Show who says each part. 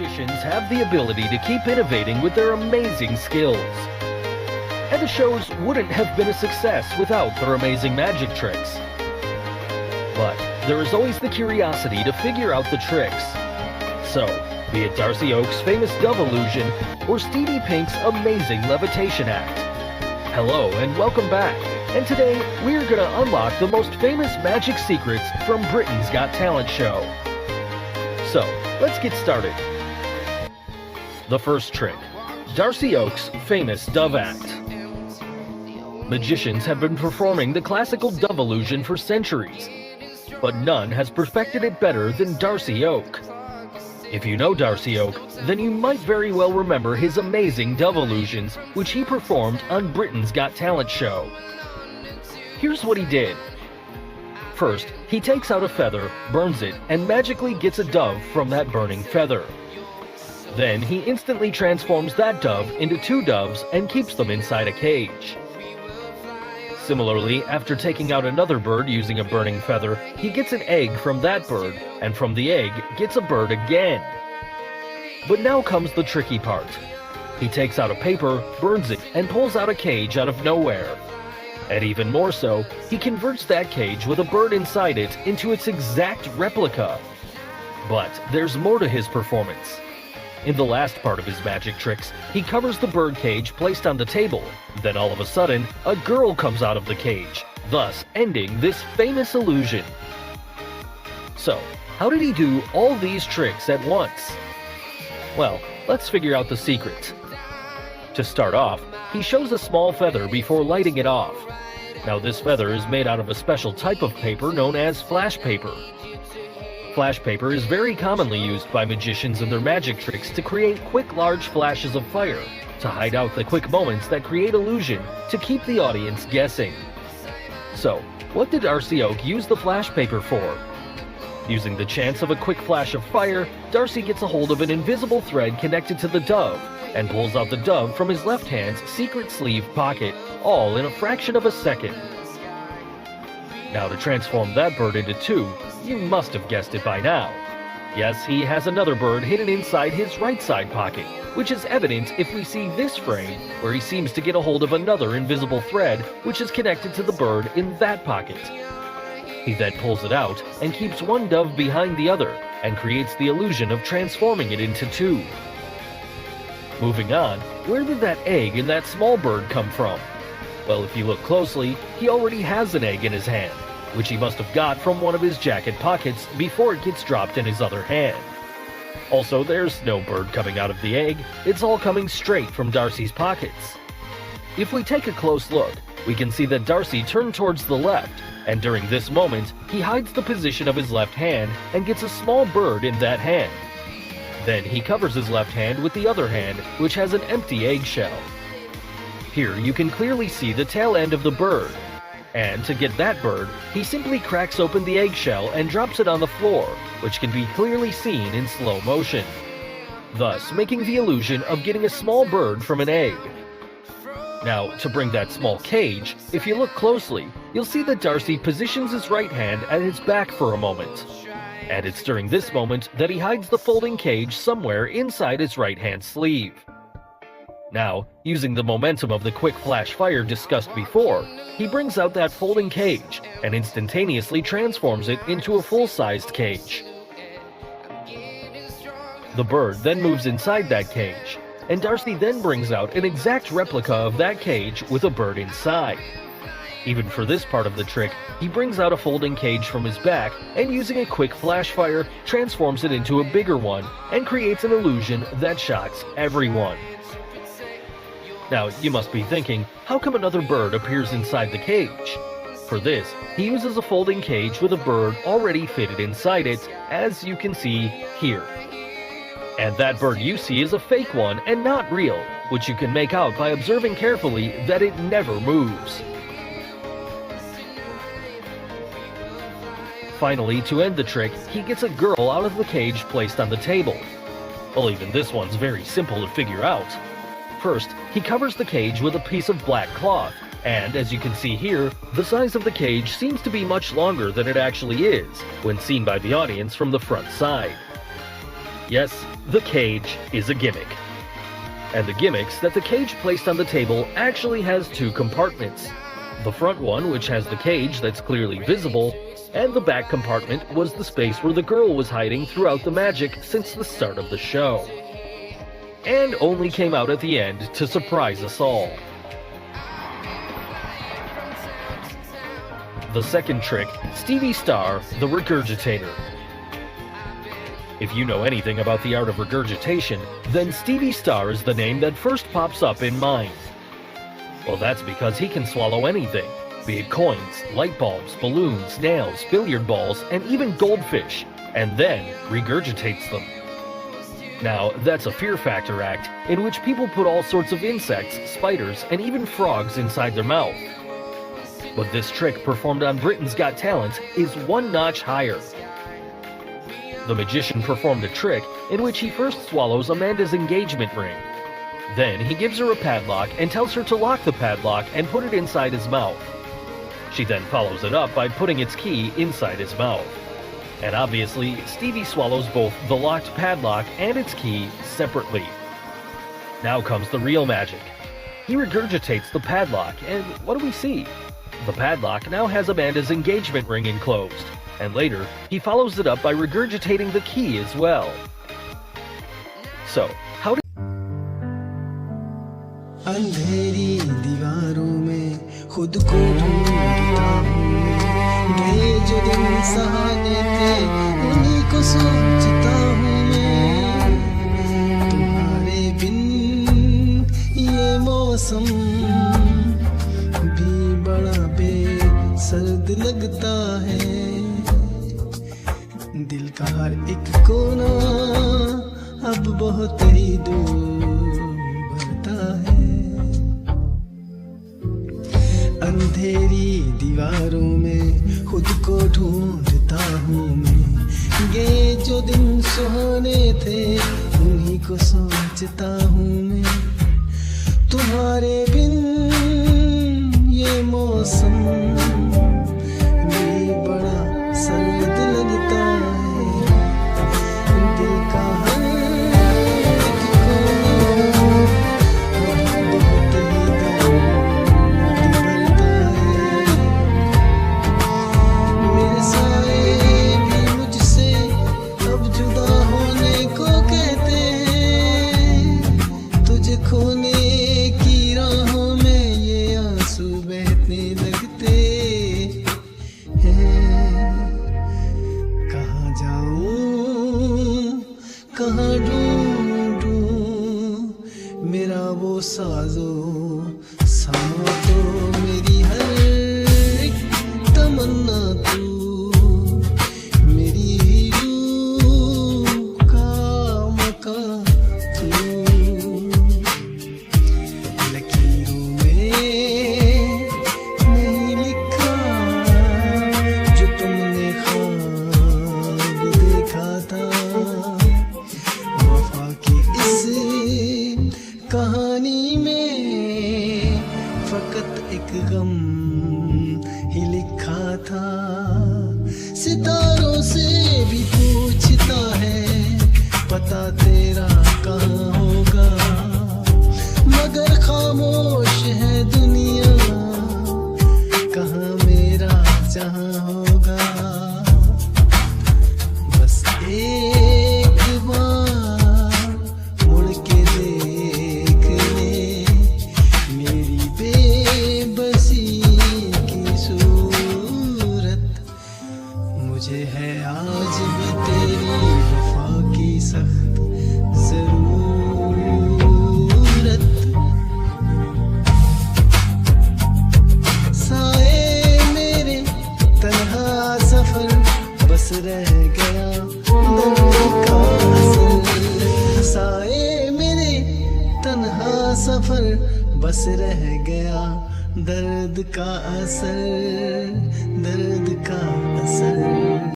Speaker 1: Magicians have the ability to keep innovating with their amazing skills. And the shows wouldn't have been a success without their amazing magic tricks. But there is always the curiosity to figure out the tricks. So, be it Darcy Oak's famous dove illusion or Stevie Pink's amazing levitation act. Hello and welcome back. And today, we're gonna unlock the most famous magic secrets from Britain's Got Talent show. So, let's get started. The first trick, Darcy Oak's famous dove act. Magicians have been performing the classical dove illusion for centuries, but none has perfected it better than Darcy Oak. If you know Darcy Oak, then you might very well remember his amazing dove illusions, which he performed on Britain's Got Talent show. Here's what he did. First, he takes out a feather, burns it, and magically gets a dove from that burning feather. Then he instantly transforms that dove into two doves and keeps them inside a cage. Similarly, after taking out another bird using a burning feather, he gets an egg from that bird, and from the egg gets a bird again. But now comes the tricky part. He takes out a paper, burns it, and pulls out a cage out of nowhere. And even more so, he converts that cage with a bird inside it into its exact replica. But there's more to his performance. In the last part of his magic tricks, he covers the bird cage placed on the table. Then all of a sudden, a girl comes out of the cage, thus ending this famous illusion. So, how did he do all these tricks at once? Well, let's figure out the secret. To start off, he shows a small feather before lighting it off. Now this feather is made out of a special type of paper known as flash paper. Flash paper is very commonly used by magicians in their magic tricks to create quick, large flashes of fire, to hide out the quick moments that create illusion, to keep the audience guessing. So, what did Darcy Oak use the flash paper for? Using the chance of a quick flash of fire, Darcy gets a hold of an invisible thread connected to the dove, and pulls out the dove from his left hand's secret sleeve pocket, all in a fraction of a second. Now to transform that bird into two, you must have guessed it by now. Yes, he has another bird hidden inside his right side pocket, which is evident if we see this frame, where he seems to get a hold of another invisible thread, which is connected to the bird in that pocket. He then pulls it out and keeps one dove behind the other, and creates the illusion of transforming it into two. Moving on, where did that egg in that small bird come from? Well, if you look closely, he already has an egg in his hand, which he must have got from one of his jacket pockets before it gets dropped in his other hand. Also, there's no bird coming out of the egg, it's all coming straight from Darcy's pockets. If we take a close look, we can see that Darcy turned towards the left, and during this moment, he hides the position of his left hand and gets a small bird in that hand. Then he covers his left hand with the other hand, which has an empty eggshell. Here you can clearly see the tail end of the bird, and to get that bird, he simply cracks open the eggshell and drops it on the floor, which can be clearly seen in slow motion, thus making the illusion of getting a small bird from an egg. Now, to bring that small cage, if you look closely, you'll see that Darcy positions his right hand at his back for a moment. And it's during this moment that he hides the folding cage somewhere inside his right hand sleeve. Now, using the momentum of the quick flash fire discussed before, he brings out that folding cage and instantaneously transforms it into a full-sized cage. The bird then moves inside that cage, and Darcy then brings out an exact replica of that cage with a bird inside. Even for this part of the trick, he brings out a folding cage from his back and using a quick flash fire, transforms it into a bigger one and creates an illusion that shocks everyone. Now, you must be thinking, how come another bird appears inside the cage? For this, he uses a folding cage with a bird already fitted inside it, as you can see here. And that bird you see is a fake one and not real, which you can make out by observing carefully that it never moves. Finally, to end the trick, he gets a girl out of the cage placed on the table. Well, even this one's very simple to figure out. First, he covers the cage with a piece of black cloth, and as you can see here, the size of the cage seems to be much longer than it actually is, when seen by the audience from the front side. Yes, the cage is a gimmick. And the gimmicks that the cage placed on the table actually has two compartments. The front one, which has the cage that's clearly visible, and the back compartment was the space where the girl was hiding throughout the magic since the start of the show. And only came out at the end to surprise us all. The second trick, Stevie Star, the Regurgitator. If you know anything about the art of regurgitation, then Stevie Star is the name that first pops up in mind. Well, that's because he can swallow anything, be it coins, light bulbs, balloons, nails, billiard balls, and even goldfish, and then regurgitates them. Now, that's a Fear Factor act in which people put all sorts of insects, spiders, and even frogs inside their mouth. But this trick performed on Britain's Got Talent is one notch higher. The magician performed a trick in which he first swallows Amanda's engagement ring. Then he gives her a padlock and tells her to lock the padlock and put it inside his mouth. She then follows it up by putting its key inside his mouth. And obviously, Stevie swallows both the locked padlock and its key separately. Now comes the real magic. He regurgitates the padlock, and what do we see? The padlock now has Amanda's engagement ring enclosed, and later, he follows it up by regurgitating the key as well. So, how did
Speaker 2: अंधेरी दीवारों में खुद को ढूंढता हूँ मैं, गए जो दिन सहाने थे उन्हीं को सोचता हूँ मैं, तुम्हारे बिन ये मौसम भी बड़ा बेसर्द लगता है, दिल का हर एक कोना अब बहुत ही दूर भरता है, अंधेरी दीवारों में खुद को ढूंढता हूँ मैं, ये जो दिन सुहाने थे उन्हीं को सोचता हूँ मैं, तुम्हारे बिन ये मौसम भी बड़ा सर्द लगता है, दिल का हर एक कोना बहुत ही दर्द भरता है, मेरे साए भी मुझसे अब जुदा होने को कहते हैं, तुझे खोने की राहों में ये आंसू बहने लगते हैं, कहाँ जाऊं कहाँ ढूंढूं मेरा वो साजो सामा, तो मेरी हर एक तमन्ना तू, मेरी रूह का मका तू, लकीरों में नहीं लिखा जो तुमने ख्वाब देखा था, वफा की इस कहानी में फकत एक गम ही लिखा था, सितारों से भी पूछता है पता तेरा कहाँ होगा, मगर खामोश है दुनिया कहाँ मेरा जहाँ होगा, बस एक बार मुड़ के देख ले मेरी बेबसी की सूरत, मुझे है आज भी तेरी वफा की सख्त जरूरत, साए मेरे तन्हा सफर बस रह गया दर्द का असर, साए मेरे तन्हा सफर बस रह गया दर्द का असर, दर्द का असर।